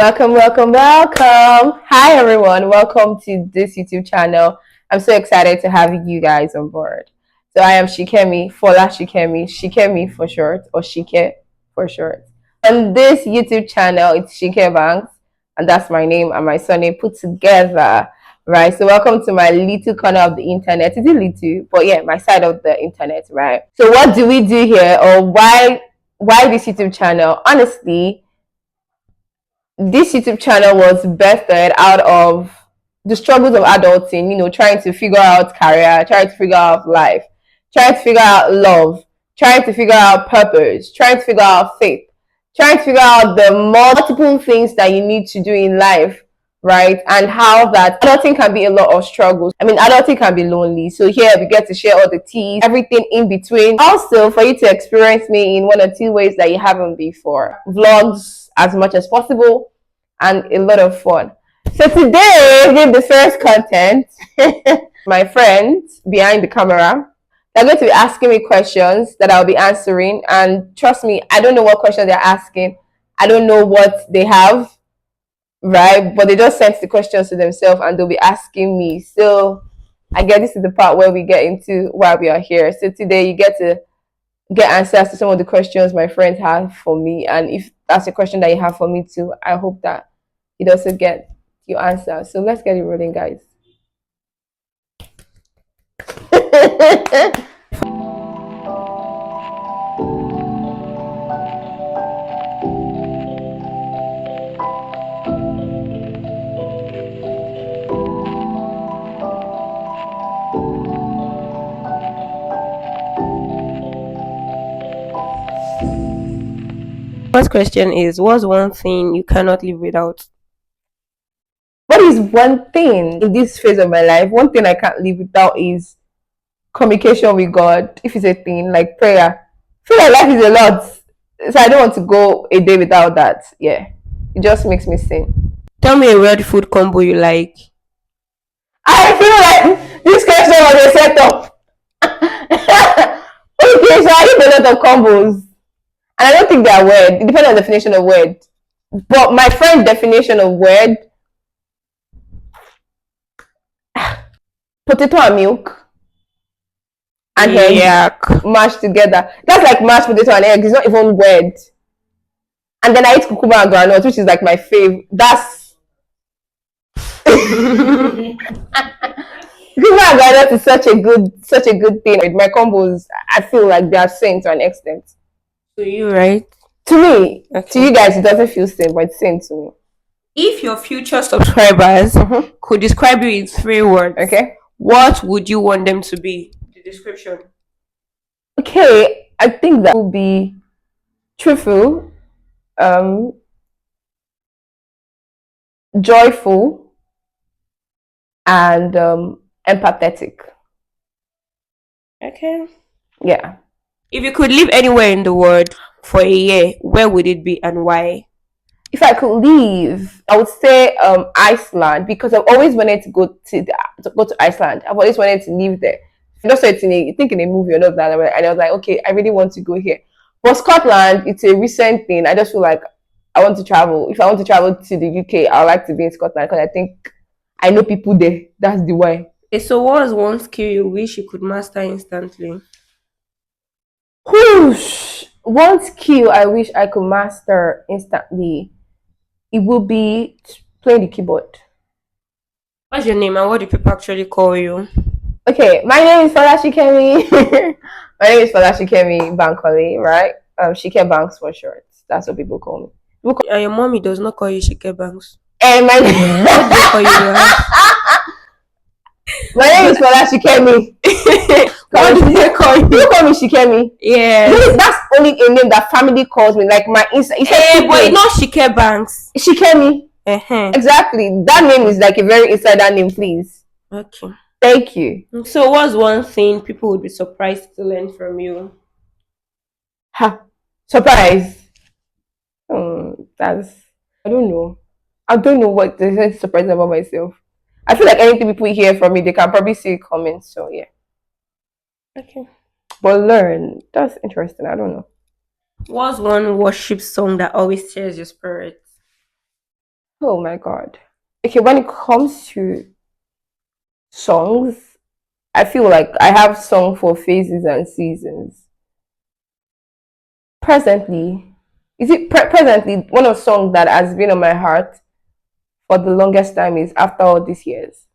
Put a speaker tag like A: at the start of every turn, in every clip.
A: Welcome, welcome, welcome. Hi, everyone. Welcome to this YouTube channel. I'm so excited to have you guys on board. So, I am Shikemi, Fola Shikemi, Shikemi for short, or Shike for short. On this YouTube channel, it's Shike Banks, and that's my name and my surname put together. Right. So, welcome to my little corner of the internet. It's a little, but yeah, my side of the internet, right? So, what do we do here, or why this YouTube channel? Honestly, this YouTube channel was birthed out of the struggles of adulting, trying to figure out career, trying to figure out life, trying to figure out love, trying to figure out purpose, trying to figure out faith, trying to figure out the multiple things that you need to do in life, right? And how that adulting can be a lot of struggles. I mean, adulting can be lonely. So here we get to share all the tea, everything in between. Also, for you to experience me in one or two ways that you haven't before. Vlogs as much as possible and a lot of fun. So today, with the first content, my friends behind the camera, they're going to be asking me questions that I'll be answering. And trust me, I don't know what questions they're asking. I don't know what they have, right? But they just sent the questions to themselves and they'll be asking me. So I guess this is the part where we get into why we are here. So today you get to get answers to some of the questions my friends have for me. And if that's a question that you have for me too, I hope that you also get your answer. So let's get it rolling, guys.
B: First question is, what's one thing you cannot live without?
A: What is one thing in this phase of my life? One thing I can't live without is communication with God. If it's a thing like prayer, I feel like life is a lot, so I don't want to go a day without that. Yeah, it just makes me sing.
B: Tell me a weird food combo you like.
A: I feel like this question was a setup. Okay, so I eat a lot of combos, and I don't think they are weird. It depends on the definition of weird. But my friend's definition of weird: potato and milk and eggs
B: Yuck.
A: mashed together. That's like mashed potato and eggs. It's not even weird. And then I eat cucumber and granite, which is like my fave. That's cucumber and granite is such a good thing. With my combos, I feel like they are same to an extent.
B: To you, right?
A: To me, to
B: Okay.
A: you guys, it doesn't feel same, but it's same to me.
B: If your future subscribers could describe you in 3 words,
A: Okay.
B: what would you want them to be? The description.
A: Okay. I think that will be truthful, um, joyful, and empathetic.
B: Okay.
A: Yeah.
B: If you could live anywhere in the world for a year, where would it be and why?
A: If I could leave, I would say Iceland because I've always wanted to go to Iceland. I've always wanted to live there. I just saw it in I think in a movie or not that, and I was like, okay, I really want to go here. But Scotland, it's a recent thing. I just feel like I want to travel. If I want to travel to the UK, I would like to be in Scotland because I think I know people there. That's the why.
B: Okay, so what's one skill you wish you could master instantly?
A: Whoosh! One skill I wish I could master instantly. It would be playing the keyboard.
B: What's your name and what do people actually call you?
A: Okay, my name is Falashi Kemi. My name is Falashi Kemi Bankole, right? Shike Banks for short. That's what people call me.
B: And your mommy does not call you Shike Banks.
A: And my
B: What do they call you in your house?
A: my name is Falashi Kemi.
B: What do they call you?
A: You call me Shikemi.
B: Yes.
A: That's only a name that family calls me. Like my Insta.
B: But it's not Shike Banks.
A: Shikemi.
B: Uh-huh.
A: Exactly. That name is like a very insider name, please.
B: Okay.
A: Thank you.
B: So what's one thing people would be surprised to learn from you?
A: Ha. Surprise. That's I don't know. I don't know what to surprise about myself. I feel like anything people hear from me, they can probably see it coming. So yeah.
B: Okay.
A: But learn. That's interesting. I don't know.
B: What's one worship song that always stirs your spirit?
A: Oh my god. Okay, when it comes to songs, I feel like I have song for phases and seasons. Presently, presently one of the songs that has been on my heart for the longest time is After All These Years.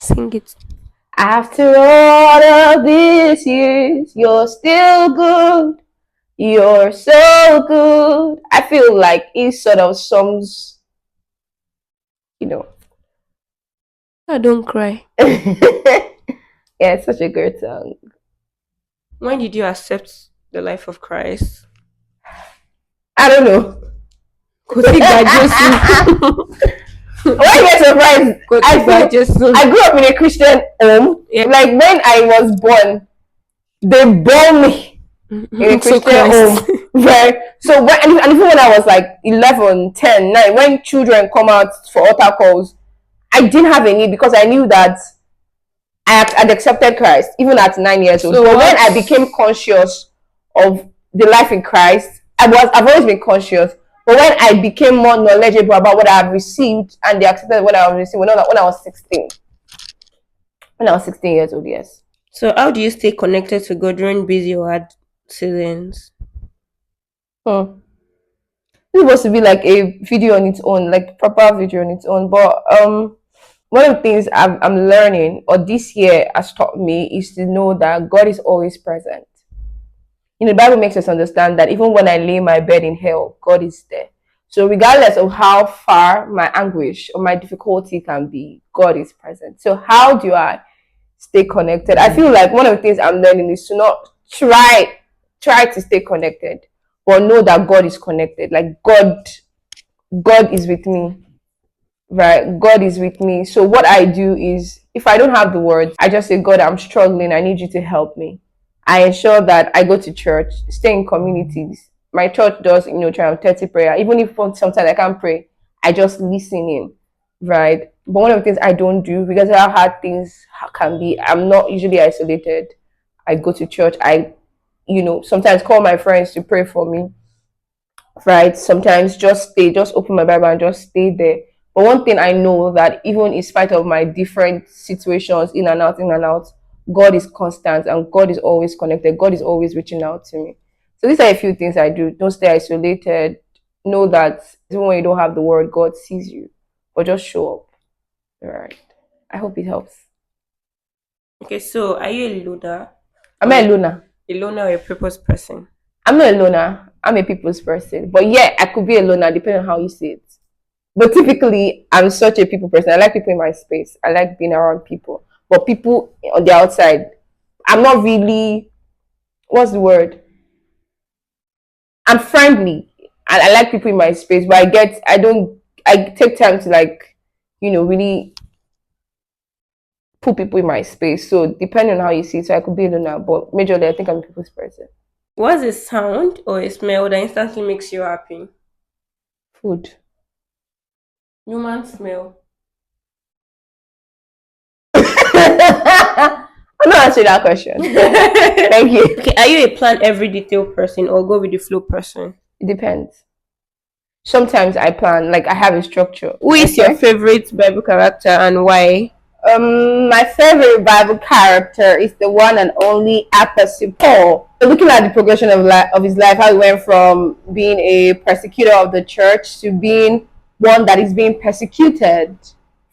B: Sing it.
A: After all of these years, you're still good. You're so good. I feel like it sort of sums, you know.
B: I don't cry.
A: Yeah, it's such a great song.
B: When did you accept the life of Christ?
A: I don't know.
B: Kò tí gba Jésù.
A: When I get surprised,
B: Kò tí gba Jésù.
A: I grew up in a Christian home.
B: Yeah.
A: Like when I was born, they born me in a
B: So
A: Christian home. Right. So when and even when I was like 11, 10, 9, when children come out for altar calls, I didn't have any because I knew that had accepted Christ even at 9 years old.
B: So
A: but when
B: what-
A: I became conscious of the life in Christ, I've always been conscious. But when I became more knowledgeable about what I have received and they accepted what I was receiving when I was 16. When I was 16 years old, yes.
B: So how do you stay connected to God during busy or hard seasons?
A: Hmm. It's supposed to be like a video on its own, like proper video on its own. But one of the things I'm learning, or this year has taught me, is to know that God is always present. You know, the Bible makes us understand that even when I lay my bed in hell, God is there. So regardless of how far my anguish or my difficulty can be, God is present. So how do I stay connected? I feel like one of the things I'm learning is to not try to stay connected, but know that God is connected. Like God is with me. Right? God is with me. So what I do is if I don't have the words, I just say, God, I'm struggling. I need you to help me. I ensure that I go to church, stay in communities. My church does, try and 30 prayer. Even if sometimes I can't pray, I just listen in, right? But one of the things I don't do because of how hard things can be, I'm not usually isolated. I go to church. Sometimes call my friends to pray for me, right? Sometimes just open my Bible and just stay there. But one thing I know that even in spite of my different situations, in and out, God is constant and God is always connected. God is always reaching out to me. So these are a few things I do. Don't stay isolated. Know that even when you don't have the word, God sees you. But just show up. All right. I hope it helps.
B: Okay, so are you a loner?
A: I'm not a loner.
B: A loner or a purpose person?
A: I'm not a loner. I'm a people's person. But yeah, I could be a loner depending on how you see it. But typically, I'm such a people person. I like people in my space. I like being around people. But people on the outside, I'm not really, what's the word? I'm friendly. And I like people in my space, but I take time to really put people in my space. So depending on how you see it, so I could be a loner, but majorly I think I'm a people's person.
B: What's a sound or a smell that instantly makes you happy?
A: Food.
B: Human smell.
A: I'm not answering that question. Thank you.
B: Okay, are you a plan every detail person or go with the flow person?
A: It depends. Sometimes I plan, like I have a structure.
B: Who is your favorite Bible character and why?
A: My favorite Bible character is the one and only Apostle Paul. So looking at the progression of his life, how he went from being a persecutor of the church to being one that is being persecuted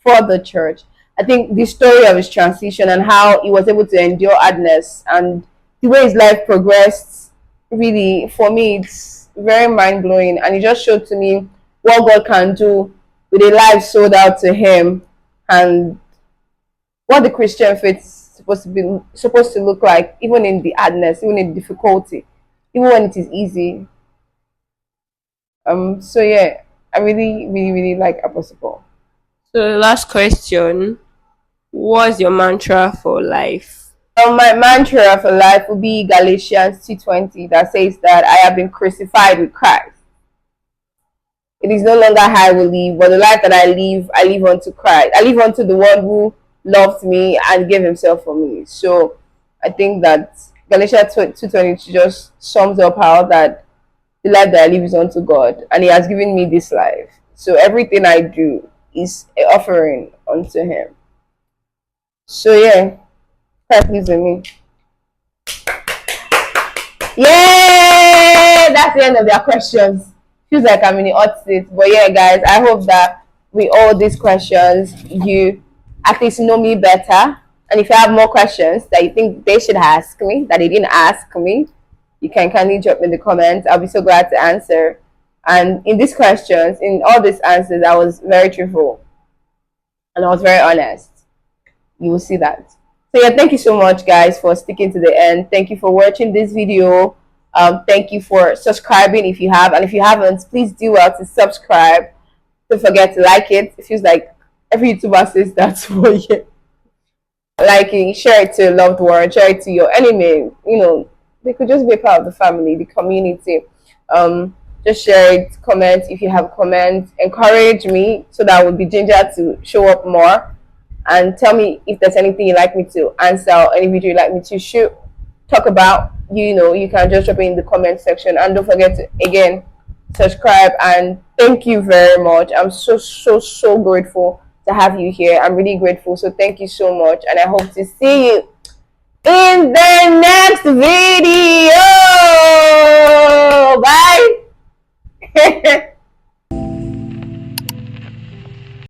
A: for the church. I think the story of his transition and how he was able to endure hardness and the way his life progressed, really, for me, it's very mind blowing. And it just showed to me what God can do with a life sold out to Him and what the Christian faith is supposed to look like, even in the hardness, even in difficulty, even when it is easy. So yeah, I really, really, really like Apostle Paul.
B: So last question. What's your mantra for life?
A: My mantra for life will be Galatians 2:20 that says that I have been crucified with Christ. It is no longer I who live, but the life that I live unto Christ. I live unto the one who loved me and gave himself for me. So I think that Galatians 2:20 just sums up how that the life that I live is unto God, and He has given me this life. So everything I do is an offering unto him. So yeah, start using me. Yay! That's the end of their questions. Feels like I'm in the hot seat. But yeah, guys, I hope that with all these questions, you at least know me better. And if you have more questions that you think they should ask me, that they didn't ask me, you can kindly drop in the comments. I'll be so glad to answer. And in these questions, in all these answers, I was very truthful and I was very honest. You will see that. So yeah, thank you so much, guys, for sticking to the end. Thank you for watching this video. Thank you for subscribing if you have, and if you haven't, please do well to subscribe. Don't forget to like it. It feels like every YouTuber says that for you. Liking, share it to a loved one, share it to your enemy. You know, they could just be a part of the family, the community. Just share it, comment if you have comments, encourage me so that I will be ginger to show up more, and tell me if there's anything you'd like me to answer or any video you'd like me to shoot, talk about. You know, you can just drop it in the comment section, and don't forget to again subscribe. And thank you very much. I'm so grateful to have you here. I'm really grateful. So thank you so much, and I hope to see you in the next video.